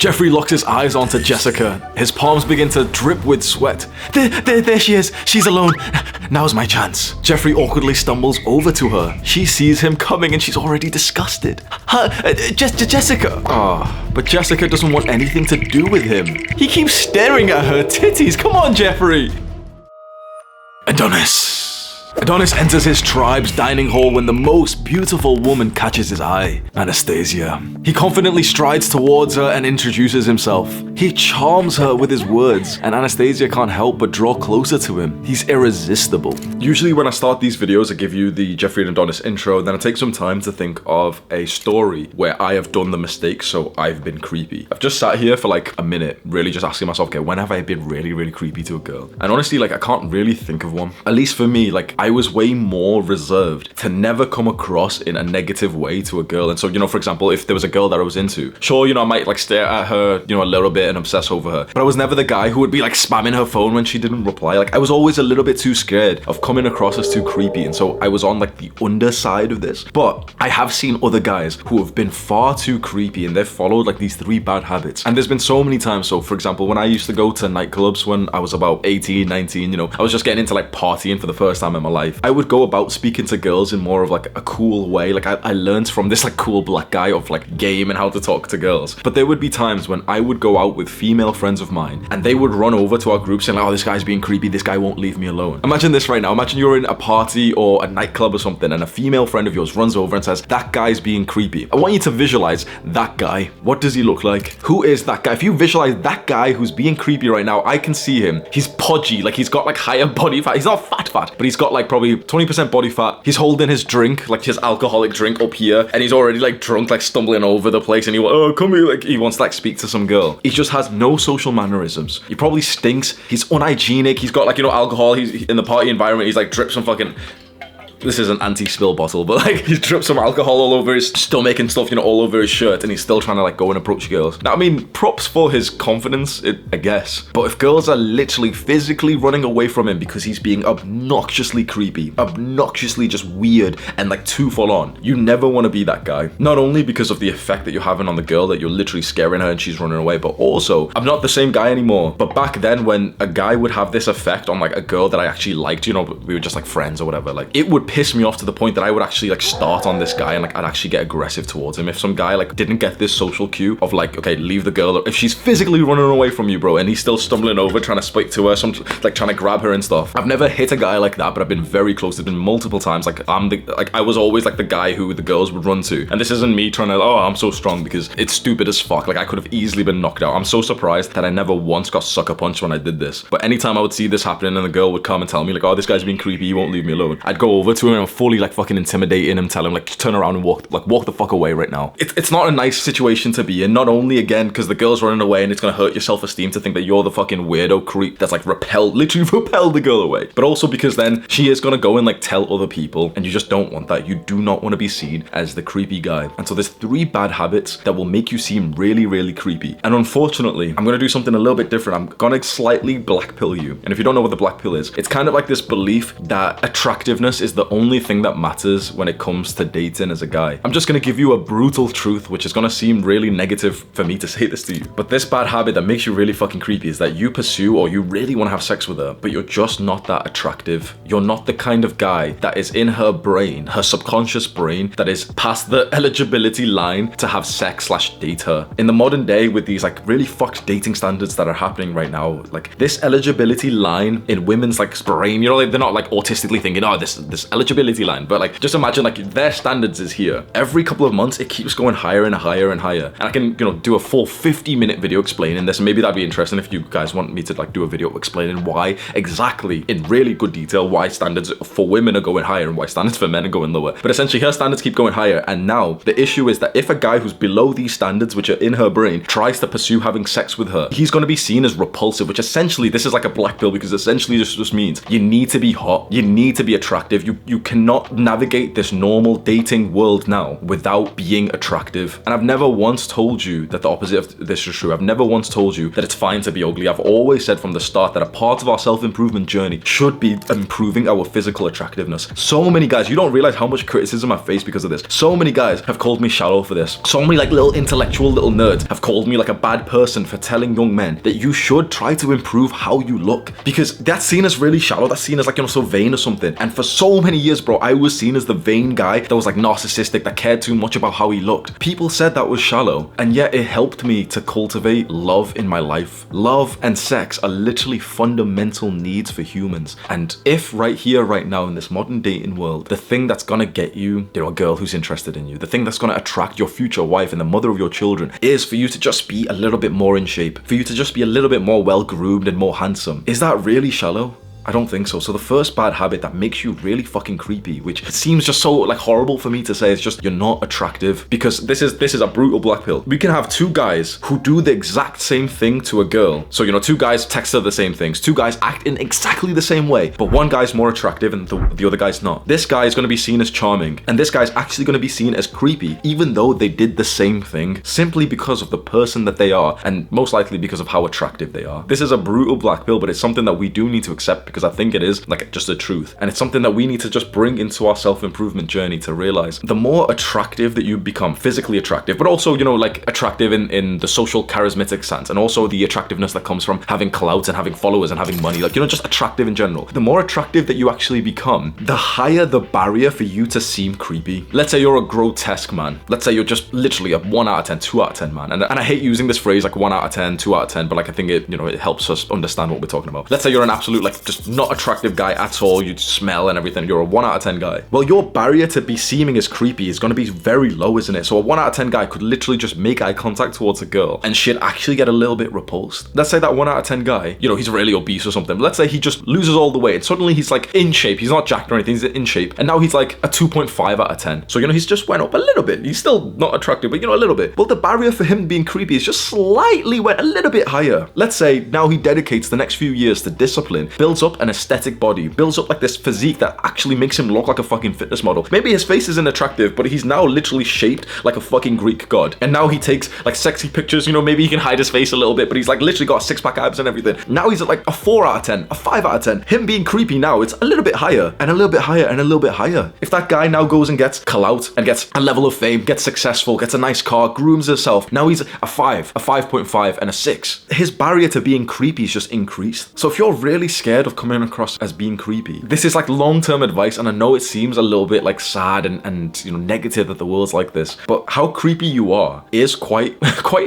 Jeffrey locks his eyes onto Jessica. His palms begin to drip with sweat. There she is. She's alone. Now's my chance. Jeffrey awkwardly stumbles over to her. She sees him coming and she's already disgusted. Jessica. But Jessica doesn't want anything to do with him. He keeps staring at her titties. Come on, Jeffrey. Adonis enters his tribe's dining hall when the most beautiful woman catches his eye, Anastasia. He confidently strides towards her and introduces himself. He charms her with his words, and Anastasia can't help but draw closer to him. He's irresistible. Usually when I start these videos, I give you the Jeffrey and Adonis intro, then I take some time to think of a story where I have done the mistake, so I've been creepy. I've just sat here for like a minute, really just asking myself, okay, when have I been really, really creepy to a girl? And honestly, like, I can't really think of one. At least for me, like, I was way more reserved to never come across in a negative way to a girl. And so, you know, for example, if there was a girl that I was into, sure, you know, I might like stare at her, you know, a little bit and obsess over her, but I was never the guy who would be like spamming her phone when she didn't reply. Like, I was always a little bit too scared of coming across as too creepy, and so I was on like the underside of this. But I have seen other guys who have been far too creepy and they've followed like these 3 bad habits. And there's been so many times. So for example, when I used to go to nightclubs when I was about 18, 19, you know, I was just getting into like partying for the first time in my life. I would go about speaking to girls in more of like a cool way. Like I learned from this like cool black guy of like game and how to talk to girls. But there would be times when I would go out with female friends of mine and they would run over to our group saying like, oh, this guy's being creepy, this guy won't leave me alone. Imagine this right now. Imagine you're in a party or a nightclub or something and a female friend of yours runs over and says, that guy's being creepy. I want you to visualize that guy. What does he look like? Who is that guy? If you visualize that guy who's being creepy right now, I can see him. He's podgy, like he's got like higher body fat. He's not fat, but he's got like probably 20% body fat. He's holding his drink, like his alcoholic drink up here, and he's already like drunk, like stumbling over the place, and come here, like he wants to like speak to some girl. He just has no social mannerisms. He probably stinks. He's unhygienic. He's got like, you know, alcohol. He's in the party environment. He's like dripped some fucking... This is an anti-spill bottle, but like he's dripped some alcohol all over his stomach and stuff, you know, all over his shirt, and he's still trying to like go and approach girls. Now, I mean, props for his confidence, I guess. But if girls are literally physically running away from him because he's being obnoxiously creepy, obnoxiously just weird and like too full on, you never want to be that guy. Not only because of the effect that you're having on the girl, that you're literally scaring her and she's running away, but also, I'm not the same guy anymore. But back then, when a guy would have this effect on like a girl that I actually liked, you know, we were just like friends or whatever, like it would piss me off to the point that I would actually like start on this guy and like I'd actually get aggressive towards him. If some guy like didn't get this social cue of like, okay, leave the girl, if she's physically running away from you, bro, and he's still stumbling over trying to speak to her, like trying to grab her and stuff. I've never hit a guy like that, but I've been very close. There's been multiple times like I was always like the guy who the girls would run to. And this isn't me trying to, oh, I'm so strong, because it's stupid as fuck. Like I could have easily been knocked out. I'm so surprised that I never once got sucker punched when I did this. But anytime I would see this happening and the girl would come and tell me like, oh, this guy's being creepy, he won't leave me alone, I'd go over to him and fully like fucking intimidating him, tell him like, turn around and walk the fuck away right now. It's not a nice situation to be in. Not only again because the girl's running away and it's gonna hurt your self-esteem to think that you're the fucking weirdo creep that's like literally repelled the girl away, but also because then she is gonna go and like tell other people, and you just don't want that. You do not want to be seen as the creepy guy. And so there's 3 bad habits that will make you seem really, really creepy. And unfortunately, I'm gonna do something a little bit different. I'm gonna slightly black pill you. And if you don't know what the black pill is, it's kind of like this belief that attractiveness is the only thing that matters when it comes to dating as a guy. I'm just gonna give you a brutal truth, which is gonna seem really negative for me to say this to you, but this bad habit that makes you really fucking creepy is that you pursue or you really want to have sex with her, but you're just not that attractive. You're not the kind of guy that is in her brain, her subconscious brain, that is past the eligibility line to have sex / date her. In the modern day, with these like really fucked dating standards that are happening right now, like this eligibility line in women's like brain, you know, like, they're not like autistically thinking, oh, this eligibility line, but like just imagine like their standards is here. Every couple of months it keeps going higher and higher and higher, and I can, you know, do a full 50-minute video explaining this, and maybe that'd be interesting if you guys want me to like do a video explaining why exactly in really good detail why standards for women are going higher and why standards for men are going lower. But essentially her standards keep going higher, and now the issue is that if a guy who's below these standards, which are in her brain, tries to pursue having sex with her, he's going to be seen as repulsive, which essentially, this is like a black pill, because essentially this just means you need to be hot, you need to be attractive, you you cannot navigate this normal dating world now without being attractive. And I've never once told you that the opposite of this is true. I've never once told you that it's fine to be ugly. I've always said from the start that a part of our self-improvement journey should be improving our physical attractiveness. So many guys, you don't realize how much criticism I face because of this. So many guys have called me shallow for this. So many like little intellectual little nerds have called me like a bad person for telling young men that you should try to improve how you look, because that's seen as really shallow. That's seen as like, you know, so vain or something. And for so many years, bro, I was seen as the vain guy that was like narcissistic, that cared too much about how he looked. People said that was shallow, and yet it helped me to cultivate love in my life. Love and sex are literally fundamental needs for humans. And if right here, right now in this modern dating world, the thing that's gonna get you, you know, a girl who's interested in you, the thing that's gonna attract your future wife and the mother of your children is for you to just be a little bit more in shape, for you to just be a little bit more well-groomed and more handsome. Is that really shallow? I don't think so. So the first bad habit that makes you really fucking creepy, which seems just so like horrible for me to say, is just you're not attractive. Because this is a brutal black pill. We can have two guys who do the exact same thing to a girl. So, you know, two guys text her the same things. Two guys act in exactly the same way, but one guy's more attractive and the other guy's not. This guy is going to be seen as charming, and this guy's actually going to be seen as creepy, even though they did the same thing, simply because of the person that they are, and most likely because of how attractive they are. This is a brutal black pill, but it's something that we do need to accept, because I think it is like just the truth. And it's something that we need to just bring into our self-improvement journey to realize the more attractive that you become, physically attractive, but also, you know, like attractive in the social charismatic sense, and also the attractiveness that comes from having clout and having followers and having money, like, you know, just attractive in general. The more attractive that you actually become, the higher the barrier for you to seem creepy. Let's say you're a grotesque man. Let's say you're just literally a 1 out of 10, 2 out of 10 man. And I hate using this phrase like 1 out of 10, 2 out of 10, but like I think it, you know, it helps us understand what we're talking about. Let's say you're an absolute, like, just not attractive guy at all, you smell and everything, you're a 1 out of 10 guy. Well, your barrier to be seeming as creepy is going to be very low, isn't it? So a 1 out of 10 guy could literally just make eye contact towards a girl and she'd actually get a little bit repulsed. Let's say that 1 out of 10 guy, you know, he's really obese or something, but let's say he just loses all the weight and suddenly he's like in shape, he's not jacked or anything, he's in shape, and now he's like a 2.5 out of 10. So, you know, he's just went up a little bit. He's still not attractive, but, you know, a little bit. Well, the barrier for him being creepy is just slightly went a little bit higher. Let's say now he dedicates the next few years to discipline, builds up an aesthetic body, builds up like this physique that actually makes him look like a fucking fitness model. Maybe his face isn't attractive, but he's now literally shaped like a fucking Greek god. And now he takes like sexy pictures, you know, maybe he can hide his face a little bit, but he's like literally got 6-pack abs and everything. Now he's at like a 4 out of 10, a 5 out of 10. Him being creepy now, it's a little bit higher and a little bit higher and a little bit higher. If that guy now goes and gets clout and gets a level of fame, gets successful, gets a nice car, grooms himself, now he's a 5, a 5.5 and a 6. His barrier to being creepy is just increased. So if you're really scared of coming across as being creepy, this is like long-term advice, and I know it seems a little bit like sad and you know, negative that the world's like this, but how creepy you are is quite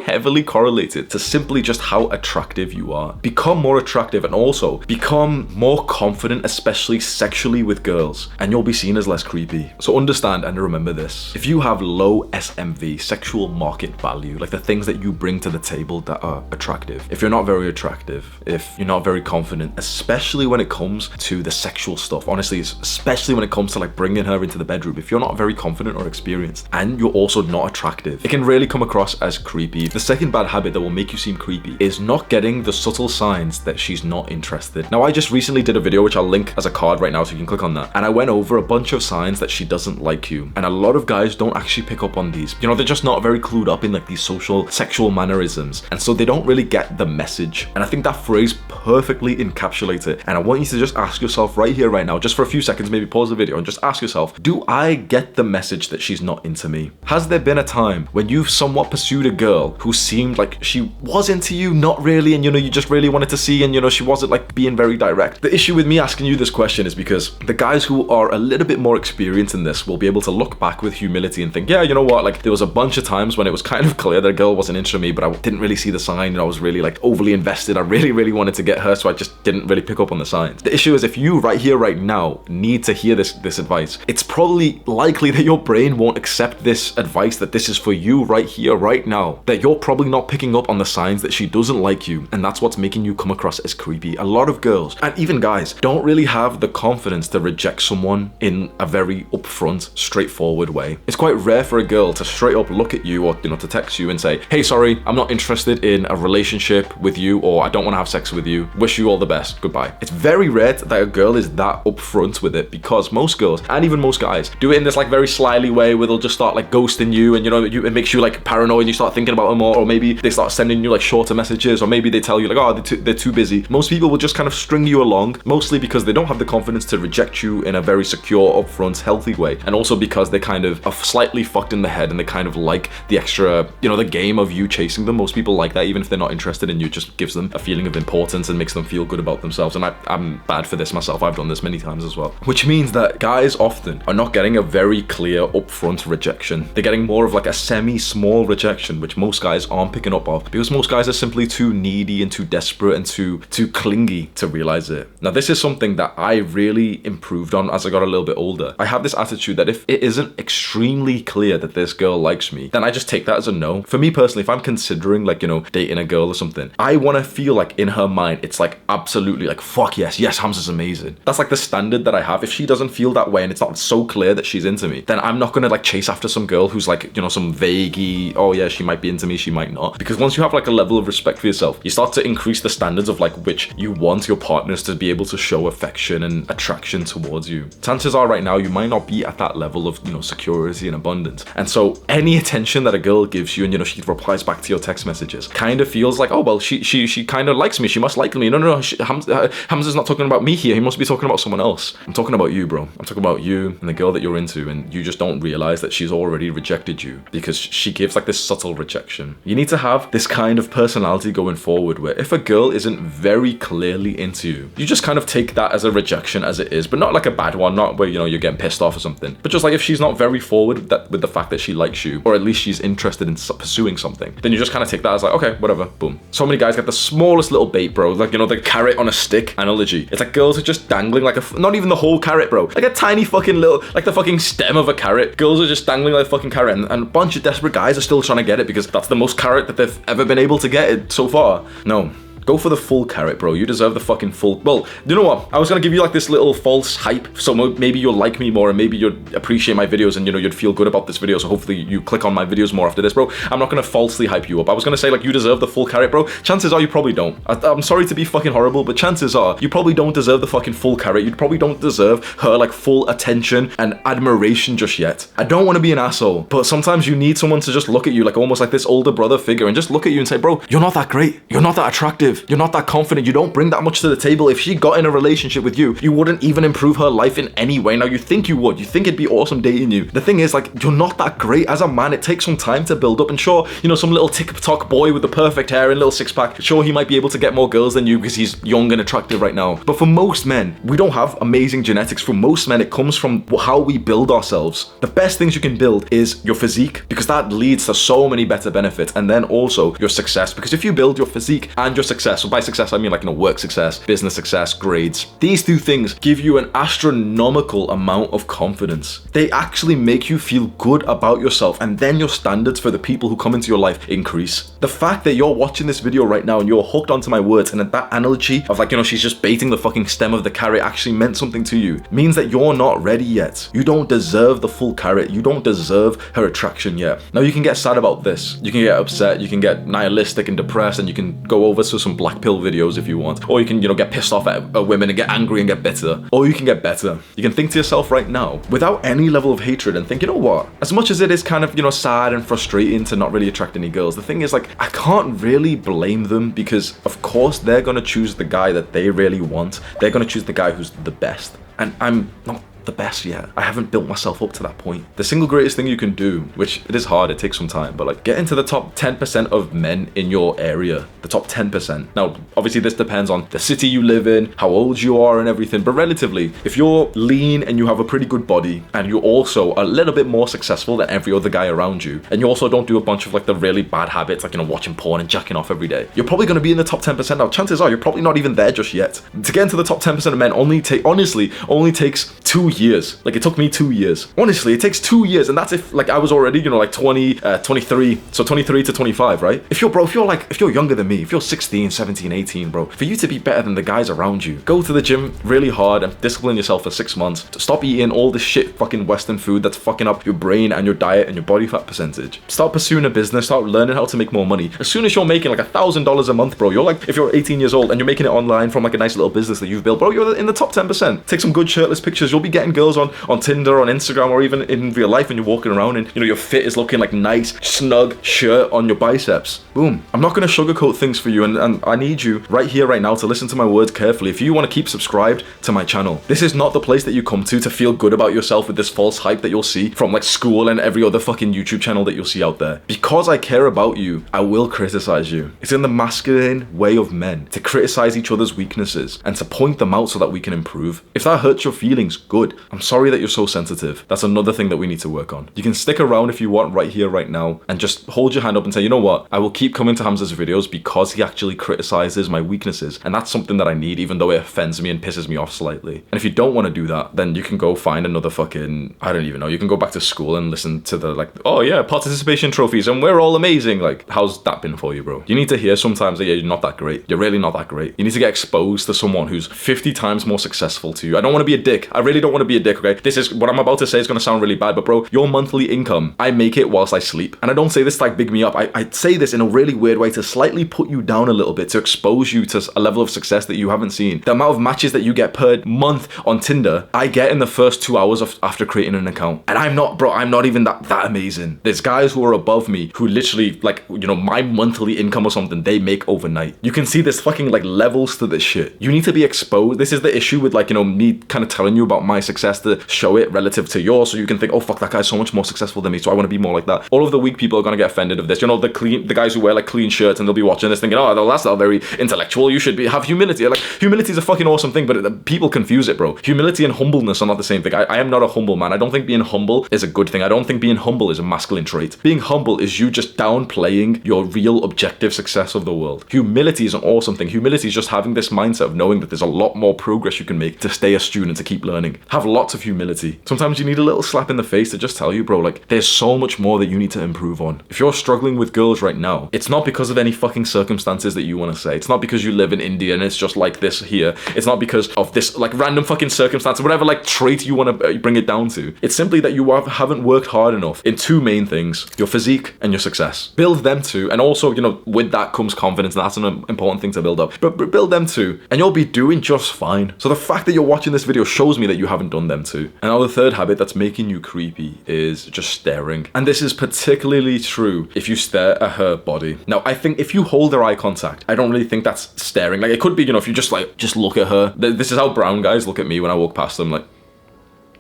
heavily correlated to simply just how attractive you are. Become more attractive and also become more confident, especially sexually with girls, and you'll be seen as less creepy. So understand and remember this: if you have low SMV, sexual market value, like the things that you bring to the table that are attractive, if you're not very attractive, if you're not very confident, especially when it comes to the sexual stuff, honestly, especially when it comes to like bringing her into the bedroom, if you're not very confident or experienced and you're also not attractive, it can really come across as creepy. The second bad habit that will make you seem creepy is not getting the subtle signs that she's not interested. Now, I just recently did a video which I'll link as a card right now so you can click on that, and I went over a bunch of signs that she doesn't like you, and a lot of guys don't actually pick up on these. You know, they're just not very clued up in like these social sexual mannerisms, and so they don't really get the message. And I think that phrase perfectly encapsulates it, and I want you to just ask yourself right here right now, just for a few seconds, maybe pause the video and just ask yourself, do I get the message that she's not into me? Has there been a time when you've somewhat pursued a girl who seemed like she was into you, not really, and you know, you just really wanted to see, and you know, she wasn't like being very direct? The issue with me asking you this question is because the guys who are a little bit more experienced in this will be able to look back with humility and think, yeah, you know what, like there was a bunch of times when it was kind of clear that a girl wasn't interested in me, but I didn't really see the sign, and I was really like overly invested. I really wanted to get her, so I just didn't really pick up on the signs. The issue is, if you right here right now need to hear this advice, it's probably likely that your brain won't accept this advice, that this is for you right here right now, that you're probably not picking up on the signs that she doesn't like you, and that's what's making you come across as creepy. A lot of girls, and even guys, don't really have the confidence to reject someone in a very upfront, straightforward way. It's quite rare for a girl to straight up look at you, or you know, to text you and say, hey, sorry, I'm not interested in a relationship with you, or I don't want to have sex with you, wish you all the best, goodbye. It's very rare that a girl is that upfront with it, because most girls, and even most guys, do it in this like very slyly way where they'll just start like ghosting you, and it makes you like paranoid and you start thinking about them more, or maybe they start sending you like shorter messages, or maybe they tell you like, oh, they're too busy. Most people will just kind of string you along, mostly because they don't have the confidence to reject you in a very secure, upfront, healthy way, and also because they kind of are slightly fucked in the head and they kind of like the extra, the game of you chasing them. Most people like that, even if they're not interested in you. Just gives them a feeling of importance and makes them feel good about themselves. And I'm bad for this myself. I've done this many times as well. Which means that guys often are not getting a very clear upfront rejection. They're getting more of like a semi-small rejection, which most guys aren't picking up of, because most guys are simply too needy and too desperate and too clingy to realize it. Now, this is something that I really improved on as I got a little bit older. I have this attitude that if it isn't extremely clear that this girl likes me, then I just take that as a no. For me personally, if I'm considering like, dating a girl or something, I want to feel like in her mind, it's like absolutely like, fuck yes, Hamza's amazing. That's like the standard that I have. If she doesn't feel that way and it's not so clear that she's into me, then I'm not going to like chase after some girl who's like, some vaguey, oh yeah, she might be into me, she might not. Because once you have like a level of respect for yourself, you start to increase the standards of like which you want your partners to be able to show affection and attraction towards you. Chances are right now, you might not be at that level of, security and abundance. And so any attention that a girl gives you and, she replies back to your text messages kind of feels like, oh, well, she kind of likes me. She must like me. No. Hamza's not talking about me here. He must be talking about someone else. I'm talking about you, bro. I'm talking about you and the girl that you're into, and you just don't realize that she's already rejected you because she gives like this subtle rejection. You need to have this kind of personality going forward where if a girl isn't very clearly into you, you just kind of take that as a rejection as it is, but not like a bad one, not where, you're getting pissed off or something, but just like if she's not very forward with the fact that she likes you, or at least she's interested in pursuing something, then you just kind of take that as like, okay, whatever, boom. So many guys get the smallest little bait, bro, like, the carrot on a stick analogy. It's like girls are just dangling like not even the whole carrot, bro, like a tiny fucking little, like the fucking stem of a carrot. Girls are just dangling like a fucking carrot, and a bunch of desperate guys are still trying to get it because that's the most carrot that they've ever been able to get it so far. No. Go for the full carrot, bro. You deserve the fucking full. Well, you know what? I was gonna give you like this little false hype, so maybe you'll like me more, and maybe you'd appreciate my videos, and you'd feel good about this video. So hopefully you click on my videos more after this, bro. I'm not gonna falsely hype you up. I was gonna say like you deserve the full carrot, bro. Chances are you probably don't. I'm sorry to be fucking horrible, but chances are you probably don't deserve the fucking full carrot. You probably don't deserve her like full attention and admiration just yet. I don't want to be an asshole, but sometimes you need someone to just look at you like almost like this older brother figure and just look at you and say, bro, you're not that great. You're not that attractive. You're not that confident. You don't bring that much to the table. If she got in a relationship with you, you wouldn't even improve her life in any way. Now, you think you would. You think it'd be awesome dating you. The thing is, like, you're not that great. As a man, it takes some time to build up. And sure, some little TikTok boy with the perfect hair and little six-pack, sure, he might be able to get more girls than you because he's young and attractive right now. But for most men, we don't have amazing genetics. For most men, it comes from how we build ourselves. The best things you can build is your physique, because that leads to so many better benefits. And then also your success, because if you build your physique and your success, so by success, I mean like, work success, business success, grades. These two things give you an astronomical amount of confidence. They actually make you feel good about yourself, and then your standards for the people who come into your life increase. The fact that you're watching this video right now and you're hooked onto my words, and that analogy of like, she's just baiting the fucking stem of the carrot actually meant something to you, means that you're not ready yet. You don't deserve the full carrot. You don't deserve her attraction yet. Now, you can get sad about this. You can get upset. You can get nihilistic and depressed, and you can go over to some black pill videos if you want. Or you can, get pissed off at women and get angry and get bitter. Or you can get better. You can think to yourself right now, without any level of hatred, and think, you know what? As much as it is kind of, sad and frustrating to not really attract any girls, the thing is, like, I can't really blame them, because of course they're gonna choose the guy that they really want. They're gonna choose the guy who's the best. And I'm not the best yet. I haven't built myself up to that point. The single greatest thing you can do, which it is hard, it takes some time, but like, get into the top 10% of men in your area. The top 10%. Now, obviously this depends on the city you live in, how old you are and everything, but relatively, if you're lean and you have a pretty good body, and you're also a little bit more successful than every other guy around you, and you also don't do a bunch of like the really bad habits, like, watching porn and jacking off every day, you're probably going to be in the top 10%. Now, chances are you're probably not even there just yet. To get into the top 10% of men only takes 2 years. Like, it took me 2 years. Honestly, it takes 2 years, and that's if, like, I was already, you know, like 23, so 23 to 25, right? If you're younger than me, if you're 16, 17, 18, bro, for you to be better than the guys around you, go to the gym really hard and discipline yourself for 6 months. Stop eating all this shit fucking Western food that's fucking up your brain and your diet and your body fat percentage. Start pursuing a business, start learning how to make more money. As soon as you're making like $1,000 a month, bro, you're like, if you're 18 years old and you're making it online from like a nice little business that you've built, bro, you're in the top 10%. Take some good shirtless pictures. You'll be getting girls on Tinder, on Instagram, or even in real life, and you're walking around and, you know, your fit is looking like nice, snug shirt on your biceps. Boom. I'm not going to sugarcoat things for you, and I need you right here, right now, to listen to my words carefully. If you want to keep subscribed to my channel, this is not the place that you come to feel good about yourself with this false hype that you'll see from like school and every other fucking YouTube channel that you'll see out there. Because I care about you, I will criticize you. It's in the masculine way of men to criticize each other's weaknesses and to point them out so that we can improve. If that hurts your feelings, good. I'm sorry that you're so sensitive. That's another thing that we need to work on. You can stick around if you want right here, right now, and just hold your hand up and say, you know what? I will keep coming to Hamza's videos because he actually criticizes my weaknesses, and that's something that I need, even though it offends me and pisses me off slightly. And if you don't want to do that, then you can go find another fucking, I don't even know, you can go back to school and listen to the, like, oh yeah, participation trophies and we're all amazing. Like, how's that been for you, bro? You need to hear sometimes that, yeah, you're not that great. You're really not that great. You need to get exposed to someone who's 50 times more successful to you. I don't want to be a dick. I really don't want to be a dick, okay? This is, what I'm about to say is going to sound really bad, but bro, your monthly income, I make it whilst I sleep. And I don't say this to like big me up. I say this in a really weird way to slightly put you down a little bit, to expose you to a level of success that you haven't seen. The amount of matches that you get per month on Tinder, I get in the first 2 hours after creating an account. And I'm not even that amazing. There's guys who are above me who literally, like, you know, my monthly income or something, they make overnight. You can see there's fucking like levels to this shit. You need to be exposed. This is the issue with, like, you know, me kind of telling you about my success, to show it relative to yours, so you can think, oh fuck, that guy's so much more successful than me, so I want to be more like that. All of the weak people are gonna get offended of this. You know, the guys who wear like clean shirts, and they'll be watching this thinking, oh, well, that's not very intellectual. You should have humility. Like, humility is a fucking awesome thing, but people confuse it, bro. Humility and humbleness are not the same thing. I am not a humble man. I don't think being humble is a good thing. I don't think being humble is a masculine trait. Being humble is you just downplaying your real objective success of the world. Humility is an awesome thing. Humility is just having this mindset of knowing that there's a lot more progress you can make to stay a student, to keep learning. Have lots of humility. Sometimes you need a little slap in the face to just tell you, bro, like, there's so much more that you need to improve on. If you're struggling with girls right now, it's not because of any fucking circumstances that you want to say. It's not because you live in India and it's just like this here. It's not because of this like random fucking circumstance, whatever like trait you want to bring it down to. It's simply that you haven't worked hard enough in two main things: your physique and your success. Build them two, and also, you know, with that comes confidence, and that's an important thing to build up. But build them two, and you'll be doing just fine. So the fact that you're watching this video shows me that you haven't done them two. And now the third habit that's making you creepy is just staring. And this is particularly true if you stare at her body. Now, I think if you hold her eye contact, I don't really think that's staring. Like, it could be, you know, if you just look at her. This is how brown guys look at me when I walk past them, like,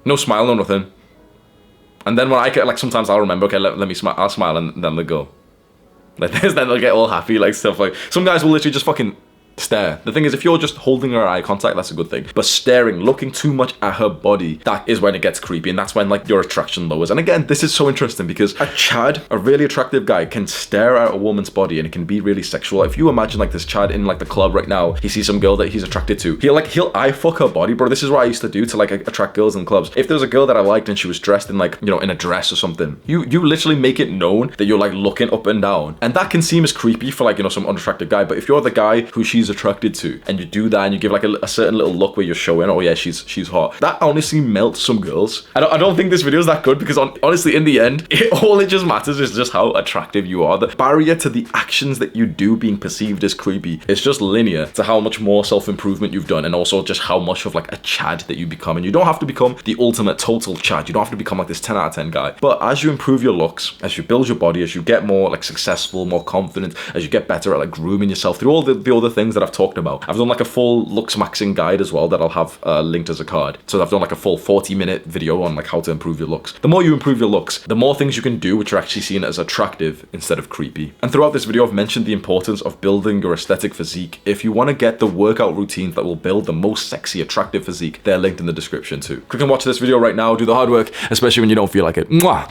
no smile, no nothing. And then when I get, like, sometimes I'll remember, okay, let me smile, I'll smile, and then they'll go like this, then they'll get all happy, like stuff like, some guys will literally just fucking stare. The thing is, if you're just holding her eye contact, that's a good thing. But staring, looking too much at her body, that is when it gets creepy, and that's when like your attraction lowers. And again, this is so interesting because a Chad, a really attractive guy, can stare at a woman's body and it can be really sexual. If you imagine like this Chad in like the club right now, he sees some girl that he's attracted to, he'll eye fuck her body, bro. This is what I used to do to like attract girls in clubs. If there was a girl that I liked and she was dressed in like, you know, in a dress or something, you literally make it known that you're like looking up and down, and that can seem as creepy for like, you know, some unattractive guy. But if you're the guy who she's attracted to and you do that and you give like a certain little look where you're showing, oh yeah, she's hot, that honestly melts some girls. I don't think this video is that good because honestly, in the end, all it just matters is just how attractive you are. The barrier to the actions that you do being perceived as creepy is just linear to how much more self-improvement you've done, and also just how much of like a Chad that you become. And you don't have to become the ultimate total Chad. You don't have to become like this 10 out of 10 guy. But as you improve your looks, as you build your body, as you get more like successful, more confident, as you get better at like grooming yourself through all the other things that I've talked about. I've done like a full looks maxing guide as well that I'll have linked as a card. So I've done like a full 40-minute video on like how to improve your looks. The more you improve your looks, the more things you can do which are actually seen as attractive instead of creepy. And throughout this video, I've mentioned the importance of building your aesthetic physique. If you want to get the workout routines that will build the most sexy, attractive physique, they're linked in the description too. Click and watch this video right now. Do the hard work, especially when you don't feel like it. Mwah!